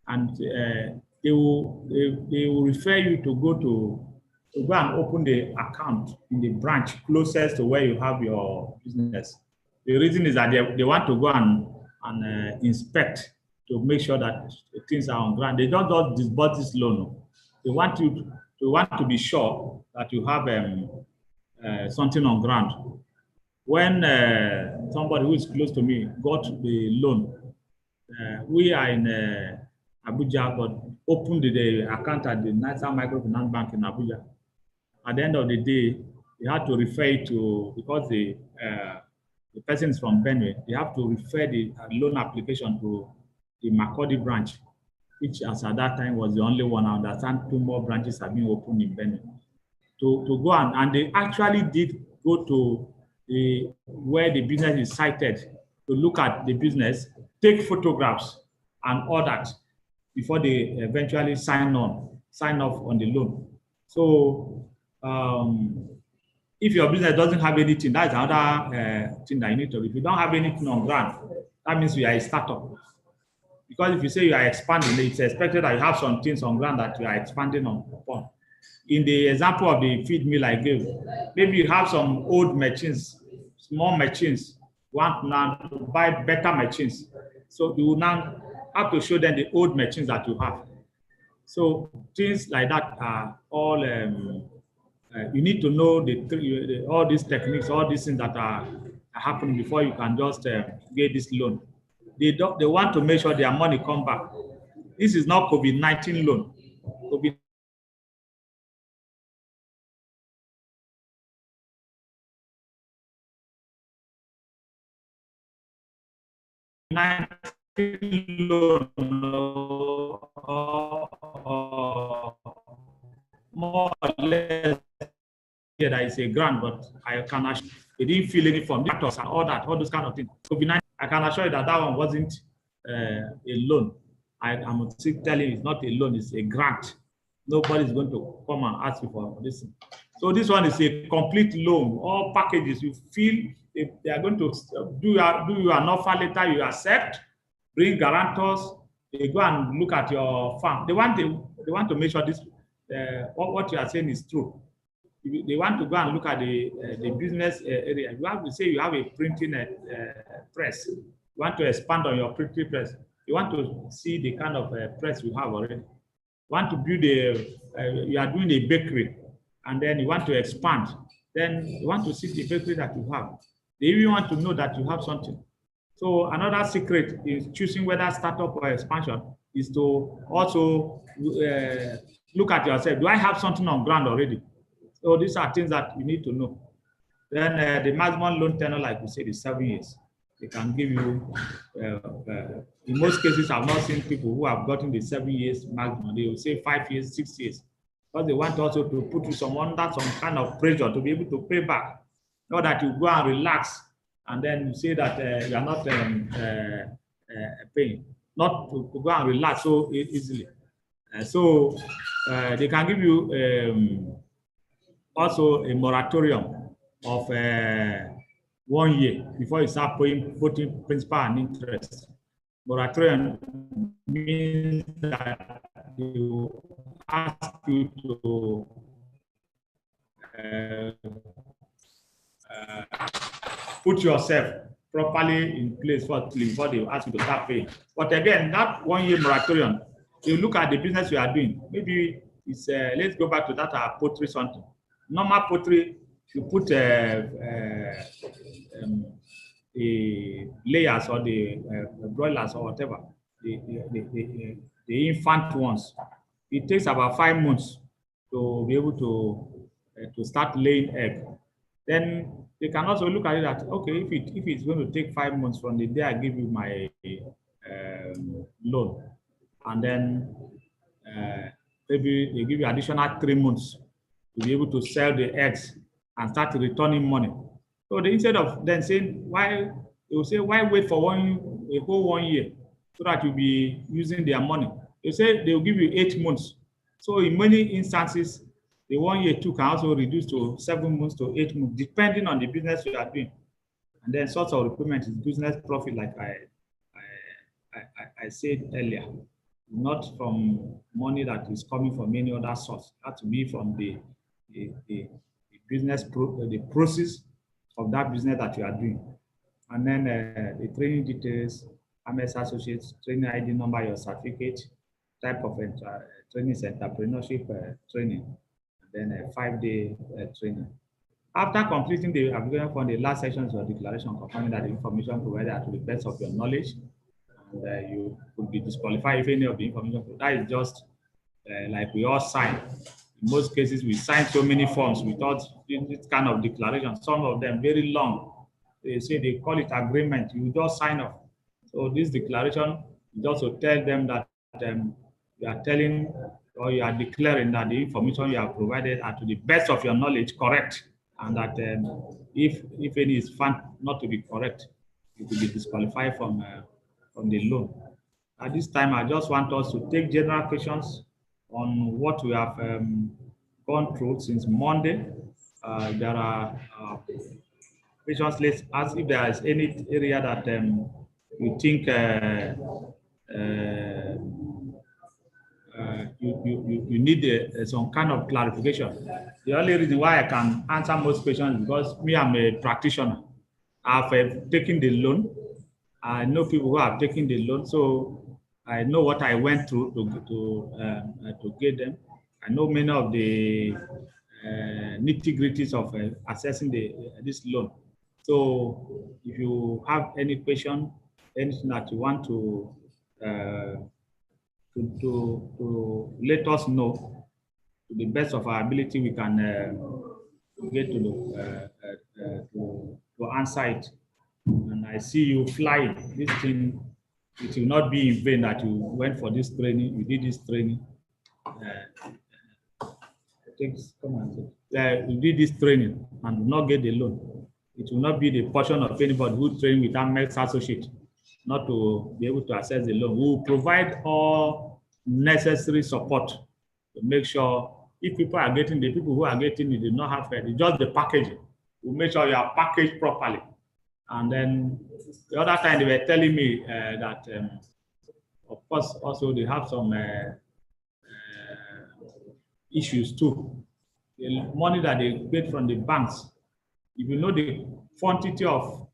and they will refer you to go and open the account in the branch closest to where you have your business. The reason is that they want to go and inspect to make sure that things are on ground. They don't just disburse this loan. They want to be sure that you have something on ground. When somebody who is close to me got the loan, we are in Abuja, but opened the account at the Niger Microfinance Bank in Abuja. At the end of the day, they had to refer it to, because the person is from Benue, they have to refer the loan application to the Makurdi branch, which as at that time was the only one. I understand 2 more branches have been opened in Benue. To go and they actually did go to where the business is sited to look at the business, take photographs and all that before they eventually sign off on the loan. So if your business doesn't have anything, that's another thing that you need to. If you don't have anything on ground, that means you are a startup. Because if you say you are expanding, it's expected that you have some things on ground that you are expanding upon. In the example of the feed mill I gave, maybe you have some old machines, small machines, want now to buy better machines. So you will now have to show them the old machines that you have. So things like that are all, you need to know all these techniques, all these things that are happening before you can just get this loan. They want to make sure their money come back. This is not COVID-19 loan. Loan, more or less, yeah, there is a grant, but I can assure they didn't feel any from doctors and all those kind of things. COVID-19, I can assure you that one wasn't a loan. I'm still telling you, it's not a loan, it's a grant. Nobody's going to come and ask you for this. So this one is a complete loan. All packages you feel they are going to do you an offer letter, you accept, bring guarantors, they go and look at your farm. They want to make sure this what you are saying is true. They want to go and look at the business area. You have to say you have a printing press. You want to expand on your printing press. You want to see the kind of press you have already. want to build you are doing a bakery, and then you want to expand, then you want to see the bakery that you have. They even want to know that you have something. So another secret is choosing whether startup or expansion is to also look at yourself. Do I have something on ground already? So these are things that you need to know. Then the maximum loan tenure, like we said, is 7 years. They can give you, in most cases, I've not seen people who have gotten the 7 years maximum. They will say 5 years, 6 years. Because they want also to put you under some kind of pressure to be able to pay back. Not that you go and relax and then you say that you are not paying. Not to go and relax so easily. So they can give you also a moratorium of 1 year before you start putting principal and interest. Moratorium means that they will ask you to put yourself properly in place before they ask you to start paying. But again, that 1 year moratorium, you look at the business you are doing. Maybe it's let's go back to that poultry something. Normal poultry, you put the layers or the broilers or whatever, the infant ones. It takes about 5 months to be able to start laying egg. Then they can also look at it that, okay, if it's going to take 5 months from the day I give you my loan, and then maybe they give you additional 3 months to be able to sell the eggs and start returning money. So instead of then saying why, they will say why wait for a whole 1 year so that you'll be using their money. They say they will give you 8 months. So in many instances, the 1 year too can also reduce to 7 months to 8 months, depending on the business you are doing. And then source of repayment is business profit, like I said earlier, not from money that is coming from any other source. It has to be from the business, the process of that business that you are doing. And then the training details, AMEX Associates, training ID number, your certificate, type of training is entrepreneurship training, and then a 5-day training. After completing the application form, the last section is your declaration confirming that the information provided are to the best of your knowledge, and you could be disqualified if any of the information. That is just like we all sign. In most cases, we sign so many forms without this kind of declaration. Some of them very long. They say they call it agreement. You just sign off. So this declaration is also tell them that you are telling or you are declaring that the information you have provided are to the best of your knowledge correct, and that if any is found not to be correct, it will be disqualified from the loan. At this time, I just want us to take general questions on what we have gone through since Monday. There are questions. Let's ask if there is any area that you think you need some kind of clarification. The only reason why I can answer most questions is because me, I'm a practitioner. I've taken the loan. I know people who have taken the loan, so I know what I went through to get them. I know many of the nitty-gritties of assessing this loan. So if you have any question, anything that you want to let us know, to the best of our ability, we can get to answer it. And I see you flying. This thing, it will not be in vain that you went for this training, you did this training. You did this training and did not get the loan. It will not be the portion of anybody who trained with AMEX Associate not to be able to access the loan. We will provide all necessary support to make sure if people are getting, the people who are getting it, do not have it, just the packaging. We'll make sure you are packaged properly. And then the other time they were telling me that, of course, also they have some issues too. The money that they get from the banks, if you know the quantity of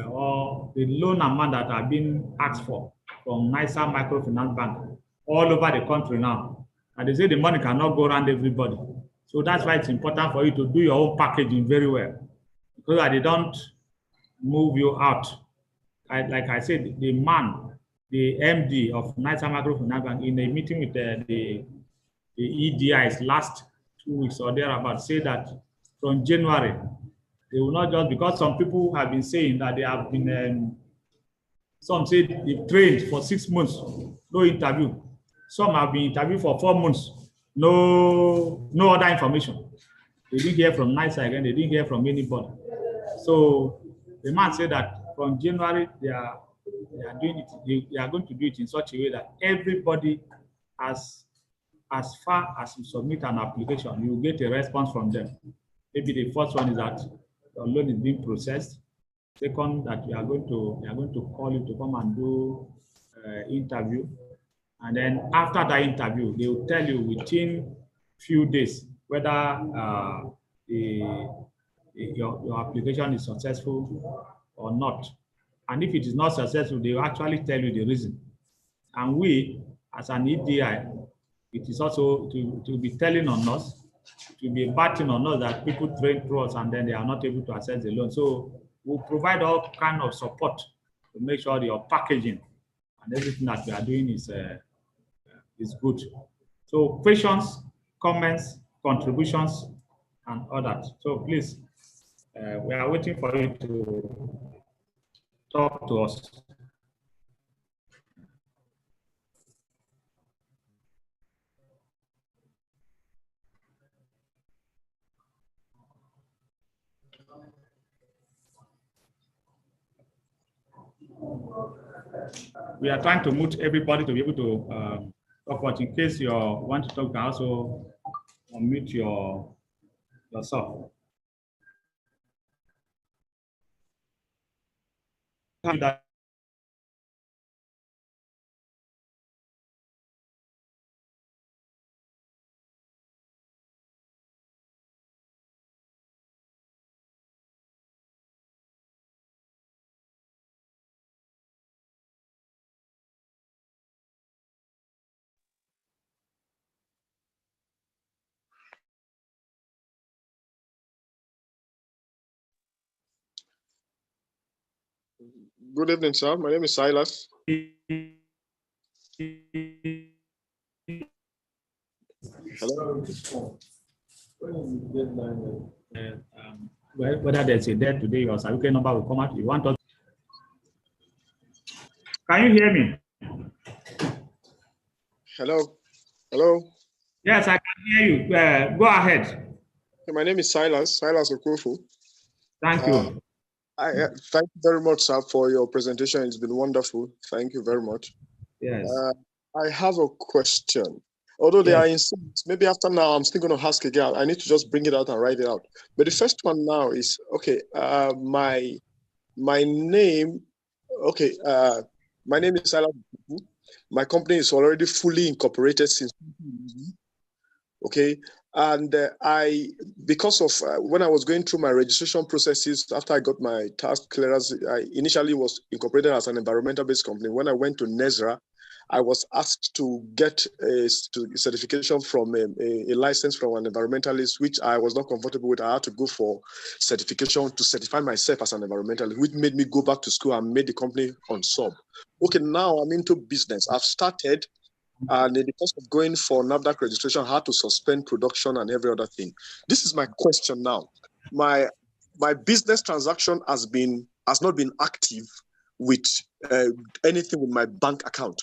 or the loan amount that are being asked for from NISA Microfinance Bank, all over the country now. And they say the money cannot go around everybody. So that's why it's important for you to do your own packaging very well, so that they don't move you out. Like I said, the man, the MD of Niger Microfinance Bank, in a meeting with the EDIs last 2 weeks or thereabout, say that from January, they will not just, because some people have been saying that they have been, some say they've trained for 6 months, no interview. Some have been interviewed for 4 months, no other information. They didn't hear from NISA again, they didn't hear from anybody. So the man said that from January, they are doing it, they are going to do it in such a way that everybody, as far as you submit an application, you will get a response from them. Maybe the first one is that your loan is being processed. Second, that they are going to call you to come and do interview. And then after that interview, they will tell you within few days whether your application is successful or not. And if it is not successful, they will actually tell you the reason. And we, as an EDI, it is also to be telling on us, to be batting on us that people train through us and then they are not able to access the loan. So we'll provide all kind of support to make sure your packaging and everything that we are doing is good. So questions, comments, contributions, and all that. So please, we are waiting for you to talk to us. We are trying to mute everybody to be able to talk, but in case you want to talk, you can also unmute yourself. Good evening, sir. My name is Silas. Hello. Whether there's a debt today or certificate number will come out. You want us? Can you hear me? Hello. Hello. Yes, I can hear you. Go ahead. My name is Silas Okofu. Thank you. Thank you very much, sir, for your presentation. It's been wonderful. Thank you very much. Yes. I have a question. Although they are in sequence, maybe after now, I'm still going to ask again. I need to just bring it out and write it out. But the first one now is, okay, my name, okay, my name is Silas. My company is already fully incorporated since, okay, and because of when I was going through my registration processes after I got my task clearance, I initially was incorporated as an environmental-based company. When I went to NESRA, I was asked to get a certification from a license from an environmentalist, which I was not comfortable with. I had to go for certification to certify myself as an environmentalist, which made me go back to school and made the company on sub. Okay, now I'm into business. I've started, and in the course of going for NAFDAC registration, I had to suspend production and every other thing. This is my question now. My business transaction has not been active with anything with my bank account.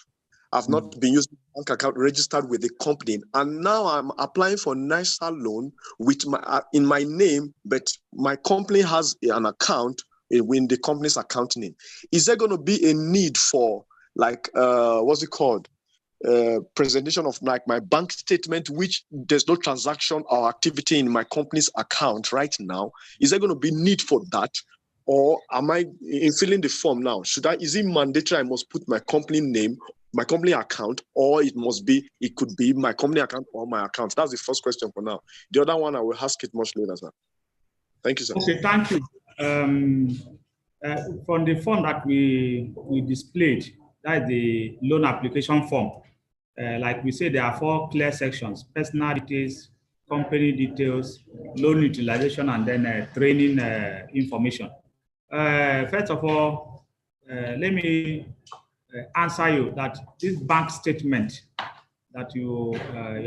I've not been using bank account registered with the company, and now I'm applying for NISA loan with in my name, but my company has an account in the company's account name. Is there going to be a need for what's it called? Presentation of like my bank statement, which there's no transaction or activity in my company's account right now? Is there going to be need for that? Or am I in filling the form now? Is it mandatory I must put my company name, my company account, or it could be my company account or my account? That's the first question for now. The other one I will ask it much later, sir. Thank you, sir. Okay, thank you. From the form that we displayed, that is the loan application form. like we say, there are 4 clear sections: personal details, company details, loan utilization, and then training information. First of all, let me answer you that this bank statement that you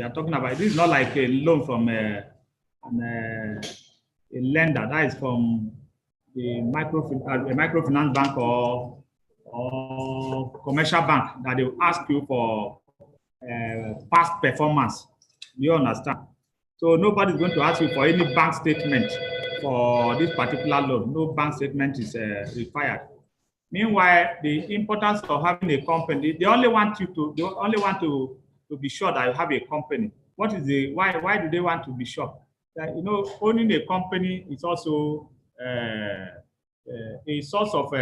are talking about, this is not like a loan from a lender. That is from the microfinance bank or commercial bank, that they will ask you for past performance. You understand? So nobody's going to ask you for any bank statement for this particular loan. No bank statement is required. Meanwhile, the importance of having a company, they only want to be sure that you have a company. What is why do they want to be sure? That, owning a company is also a source of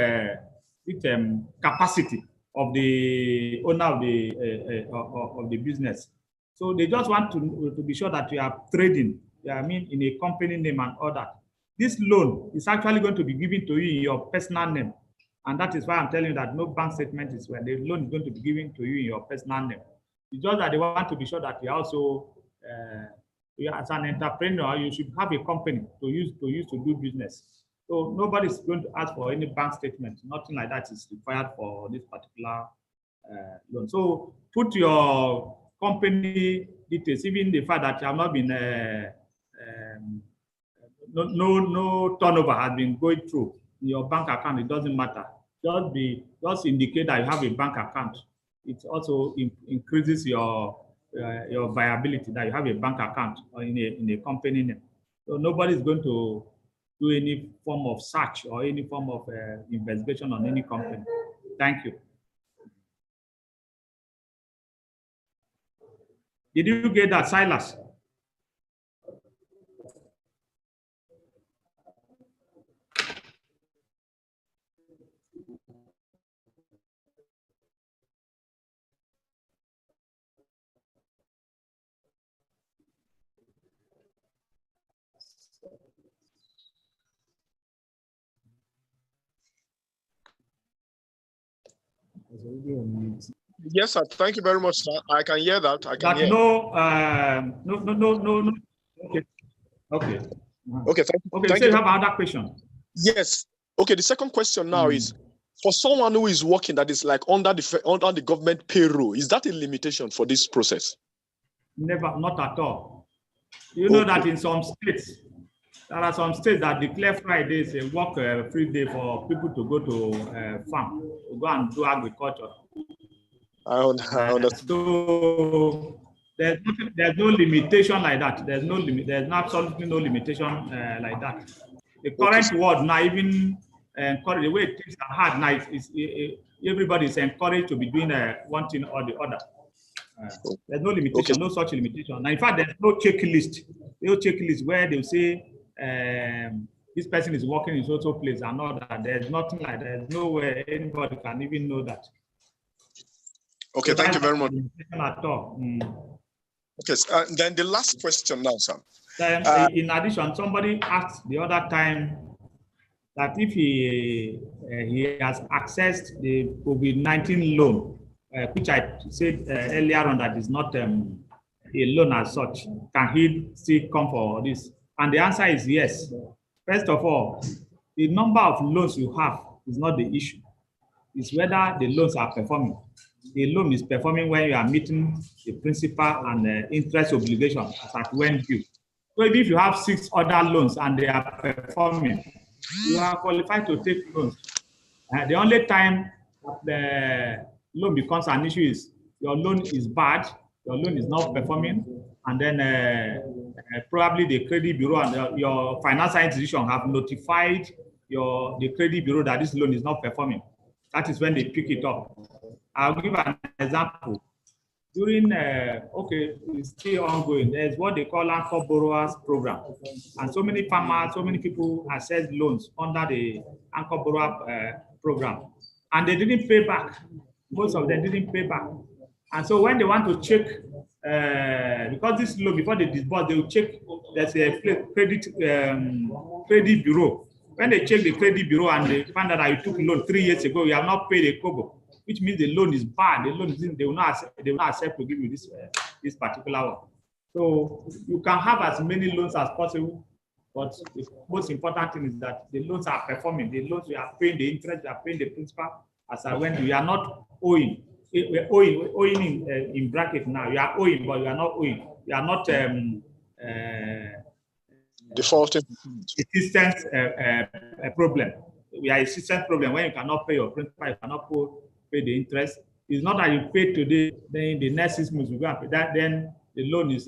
capacity of the owner of the business. So they just want to be sure that you are trading, in a company name and all that. This loan is actually going to be given to you in your personal name. And that is why I'm telling you that no bank statement is when the loan is going to be given to you in your personal name. It's just that they want to be sure that you also, as an entrepreneur, you should have a company to use to do business. So nobody's going to ask for any bank statement. Nothing like that is required for this particular loan. So put your company details, even the fact that you have not been, no turnover has been going through your bank account. It doesn't matter. Just indicate that you have a bank account. It also increases your viability that you have a bank account or in a company name. So nobody is going to do any form of search or any form of investigation on any company. Thank you. Did you get that, Silas? Yes, sir. Thank you very much, sir. I can hear that. I can hear. No. Okay. Okay. Okay. Thank you. Okay. Thank you you. Have another question? Yes. Okay. The second question now is, for someone who is working that is like under the government payroll, is that a limitation for this process? Never, not at all. You know that in some states, there are some states that declare Fridays a work-free day for people to go to farm, to go and do agriculture. I understand. So there's no limitation like that. There's absolutely no limitation like that. The current world now, even the way things are hard now, everybody is encouraged to be doing one thing or the other. There's no limitation, no such limitation. Now, in fact, there's no checklist. No checklist where they'll say this person is working in social place and all that. There's nothing like that. There's no way anybody can even know that. Okay, so thank you very much. At all. Okay, then the last question now, sir. In addition, somebody asked the other time that if he has accessed the COVID-19 loan, which I said earlier on that is not a loan as such, can he still come for this? And the answer is yes. First of all, the number of loans you have is not the issue. It's whether the loans are performing. The loan is performing when you are meeting the principal and the interest obligation as at when due. So if you have 6 other loans and they are performing, you are qualified to take loans. The only time the loan becomes an issue is your loan is bad, your loan is not performing, and then probably the credit bureau and your financial institution have notified the credit bureau that this loan is not performing. That is when they pick it up. I'll give an example. During, it's still ongoing. There's what they call anchor borrowers program. And so many farmers, so many people access loans under the anchor borrower program. And they didn't pay back. Most of them didn't pay back. And so when they want to check, because this loan, before they disburse, they will check, there's a credit bureau. When they check the credit bureau and they find out that you took loan 3 years ago, you have not paid a kobo. which means the loan is bad. The loan is, they will not accept to give you this particular one. So you can have as many loans as possible, but the most important thing is that the loans are performing. The loans you are paying the interest, you are paying the principal as a when you are not owing. We're owing in bracket now. You are owing, but you are not owing. You are not defaulting. Assistance problem. We are a system problem when you cannot pay your principal, you cannot pay the interest. It's not that you pay today, then the next 6 months you go and pay that, then the loan is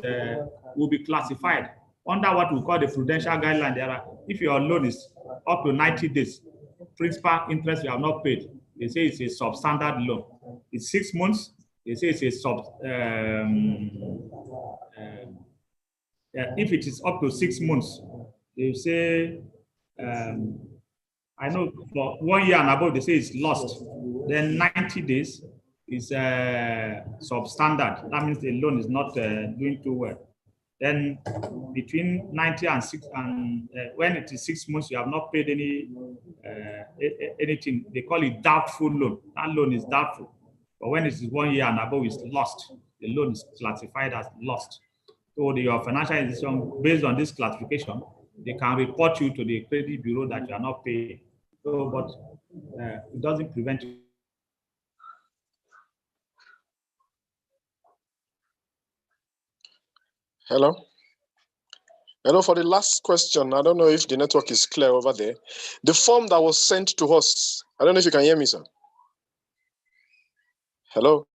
will be classified under what we call the prudential guideline. There are, if your loan is up to 90 days, principal interest you have not paid, they say it's a substandard loan. It's 6 months, they say it's a if it is up to 6 months, they say, I know for 1 year and above, they say it's lost. Then 90 days is substandard. That means the loan is not doing too well. Then between 90 and 6, and when it is 6 months, you have not paid anything. They call it doubtful loan. That loan is doubtful. But when it is 1 year and above, it's lost. The loan is classified as lost. So your financial institution, based on this classification, they can report you to the credit bureau that you are not paying. So, but it doesn't prevent you. Hello? Hello, for the last question, I don't know if the network is clear over there. The form that was sent to us, I don't know if you can hear me, sir. Hello?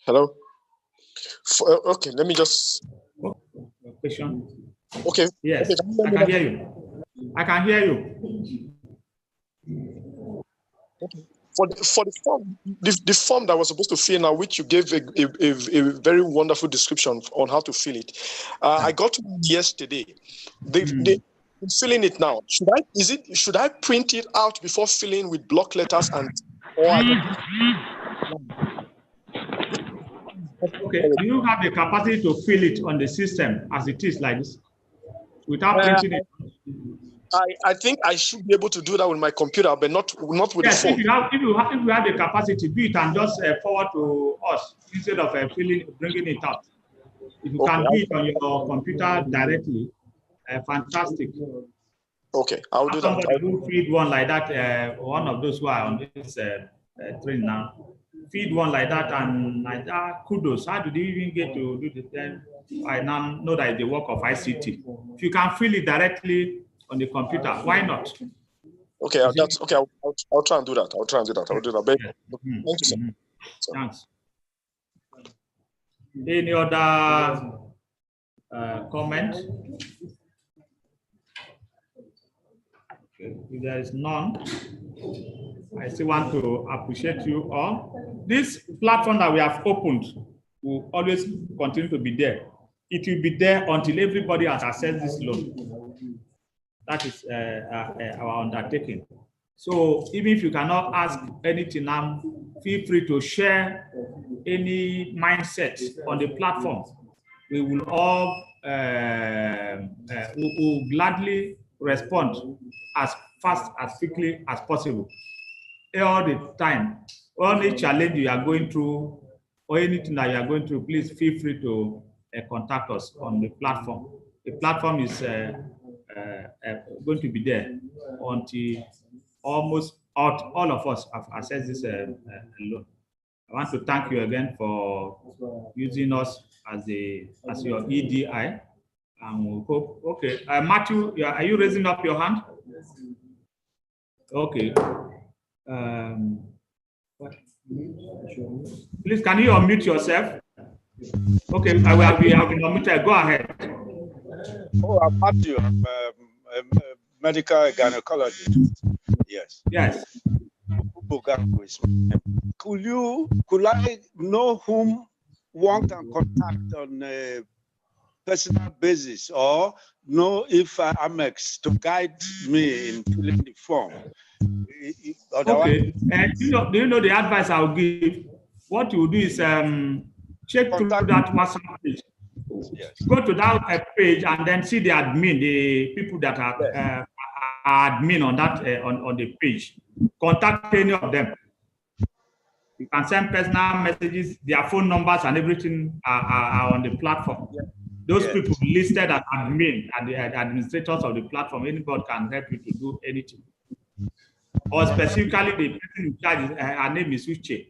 Hello? Okay, let me just... Question? Okay. Yes, okay. I can hear you. I can hear you. Okay. For the form, the form that was supposed to fill now, which you gave a very wonderful description on how to fill it. I got one yesterday. They filling it now. Should I print it out before filling with block letters and Okay. Do you have the capacity to fill it on the system as it is like this without printing it? I think I should be able to do that with my computer, but not with the phone. If you have the capacity, do it and just forward to us instead of bringing it out. If you can do it on your computer directly, fantastic. Okay, I'll do that. Somebody who feed one like that, one of those who are on this train now, feed one like that, and like that, kudos. How did you even get to do this? Then I now know that it's the work of ICT. If you can fill it directly on the computer, why not? Okay, that's okay. I'll try and do that. I'll do that. Thank you, sir. Thanks. Any other comment? Okay. If there is none, I still want to appreciate you all. This platform that we have opened will always continue to be there. It will be there until everybody has accessed this loan. That is our undertaking. So even if you cannot ask anything now, feel free to share any mindset on the platform. We will all will gladly respond as fast, as quickly as possible. All the time, any challenge you are going through or anything that you are going through, please feel free to contact us on the platform. The platform is going to be there until almost all of us have accessed this loan. I want to thank you again for using us as your EDI, and we hope. Okay, Matthew, are you raising up your hand? Okay. Please, can you unmute yourself? Okay, I will be unmuted. Go ahead. Oh, I'm Matthew. I'm a medical gynecologist. Yes. Yes. Could I know whom one can contact on a personal basis, or know if AMEX to guide me in filling the form? Okay. Do you know the advice I'll give? What you do is check through that WhatsApp page. Yes. Go to that page and then see the admin, the people that are admin on that on the page. Contact any of them. You can send personal messages. Their phone numbers and everything are on the platform. Those people listed as admin and the administrators of the platform. Anybody can help you to do anything. Or specifically, the person in charge, her name is Uche.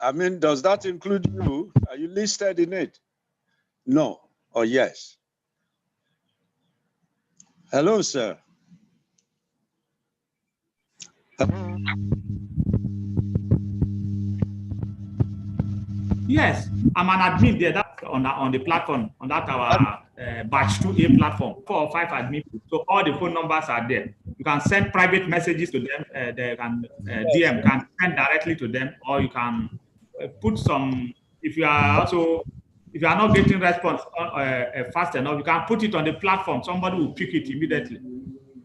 I mean, does that include you? Are you listed in it? No or yes? Hello, sir. Hello. Yes, I'm an admin there. That's on the platform, on that our batch 2A platform. 4 or 5 admin. So all the phone numbers are there. You can send private messages to them. They can DM can send directly to them, or you can put some. If you are not getting response fast enough, you can put it on the platform. Somebody will pick it immediately.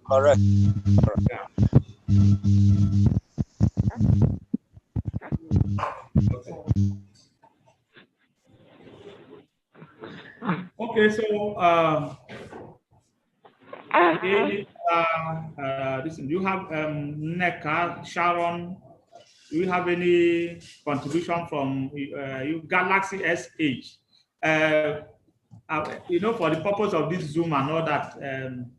Correct. Yeah. Okay, so listen, do you have Neka, Sharon? Do you have any contribution from you Galaxy S8? For the purpose of this Zoom and all that,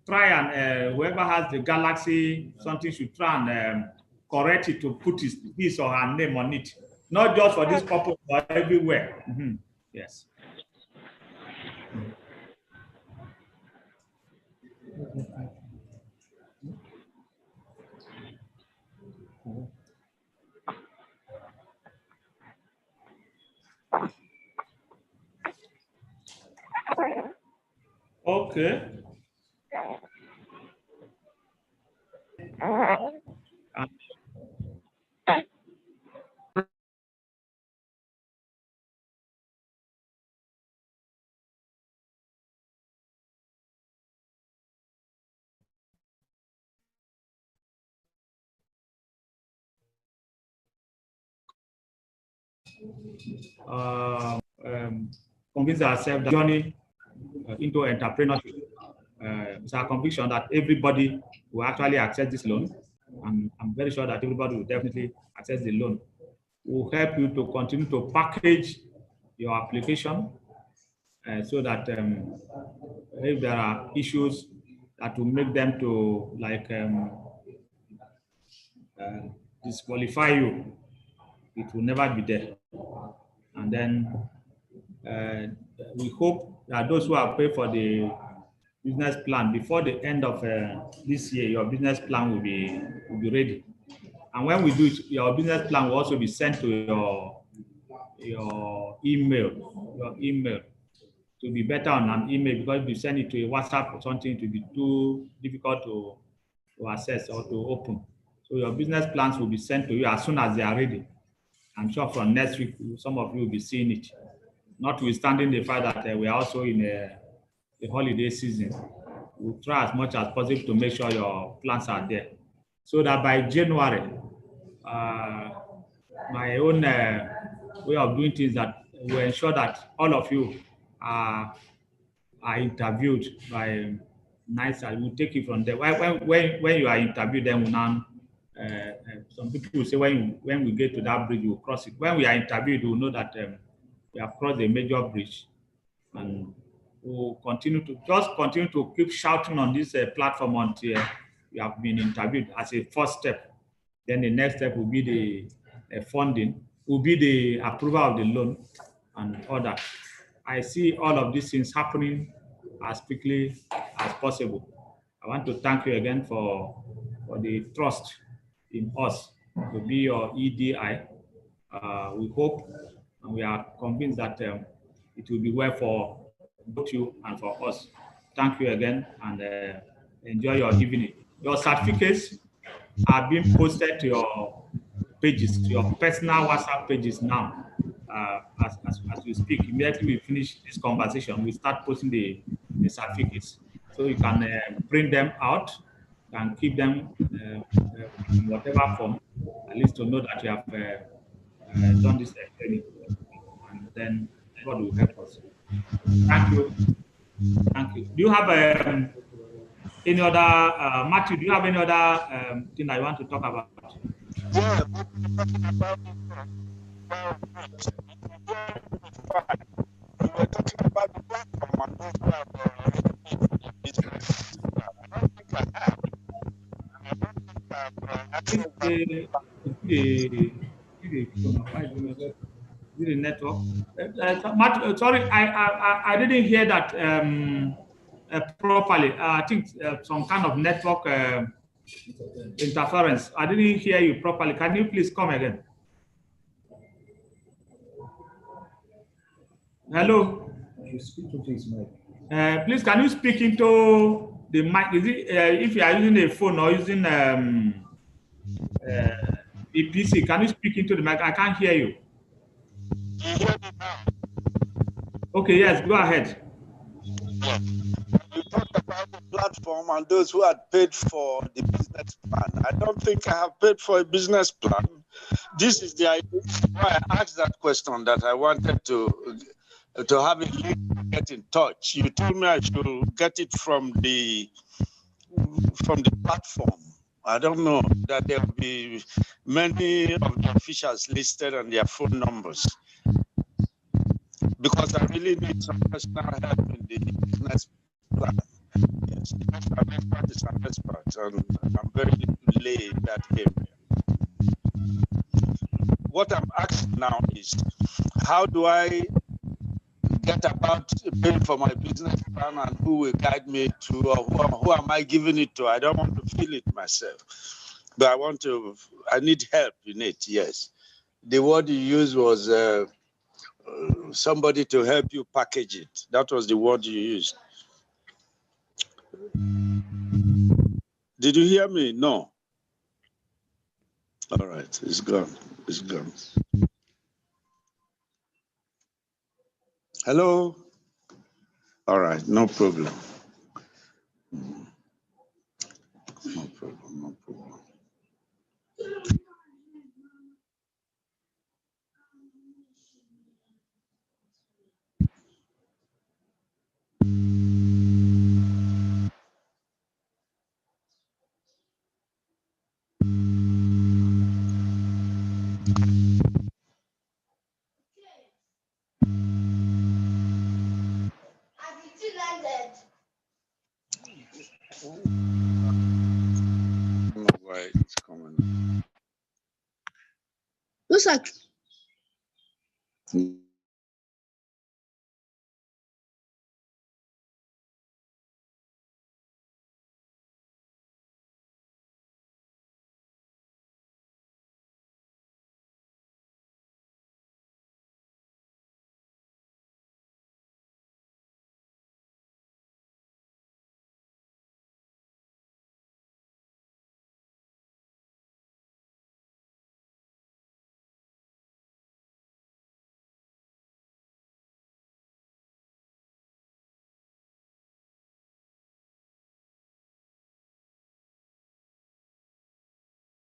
try and whoever has the Galaxy something should try and correct it to put his or her name on it. Not just for this purpose, but everywhere. Mm-hmm. Yes. Okay. Convince ourselves that journey into entrepreneurship. It's our conviction that everybody will actually access this loan. And I'm very sure that everybody will definitely access the loan. We'll help you to continue to package your application so that if there are issues that will make them to disqualify you, it will never be there. And then we hope that those who have paid for the business plan before the end of this year, your business plan will be ready. And when we do it, your business plan will also be sent to your email to be better on an email, because if you send it to a WhatsApp or something, it will be too difficult to access or to open. So your business plans will be sent to you as soon as they are ready. I'm sure from next week, some of you will be seeing it. Notwithstanding the fact that we are also in the holiday season, we'll try as much as possible to make sure your plans are there, so that by January, my own way of doing things that will ensure that all of you are interviewed by nice. I will take it from there. When you are interviewed, then we now. Some people will say when we get to that bridge, we'll cross it. When we are interviewed, we'll know that we have crossed a major bridge, and we'll continue to keep shouting on this platform until you have been interviewed as a first step. Then the next step will be the funding, will be the approval of the loan and all that. I see all of these things happening as quickly as possible. I want to thank you again for the trust in us to be your EDI. We hope and we are convinced that it will be well for both you and for us. Thank you again, and enjoy your evening. Your certificates are being posted to your pages, to your personal WhatsApp pages now. As we speak, immediately we finish this conversation, we start posting the certificates. So you can print them out and keep them in whatever form, at least to know that you have done this training, and then God will help us. Thank you. Thank you. Do you have any other, Matthew, do you have any other thing that you want to talk about? Yeah. We were talking about the platform I think the network. Matt, sorry, I didn't hear that properly. I think some kind of network interference. I didn't hear you properly. Can you please come again? Hello. Please, can you speak into the mic? Is it if you are using a phone or using a PC? Can you speak into the mic? I can't hear you. Okay, yes, go ahead. You talked about the platform and those who had paid for the business plan. I don't think I have paid for a business plan. This is the idea why I asked that question, that I wanted to have a link to get in touch. You told me I should get it from the platform. I don't know that there will be many of the officials listed and their phone numbers, because I really need some personal help in the business plan. Yes, an expert is an expert, and I'm very lay in that area. What I'm asking now is, how do I get about paying for my business plan, and who will guide me to, or who am I giving it to? I don't want to feel it myself, but I need help in it, yes. The word you used was somebody to help you package it. That was the word you used. Did you hear me? No. All right, it's gone. It's gone. Hello? All right, no problem. No problem, no problem. I don't know why it's coming. Looks like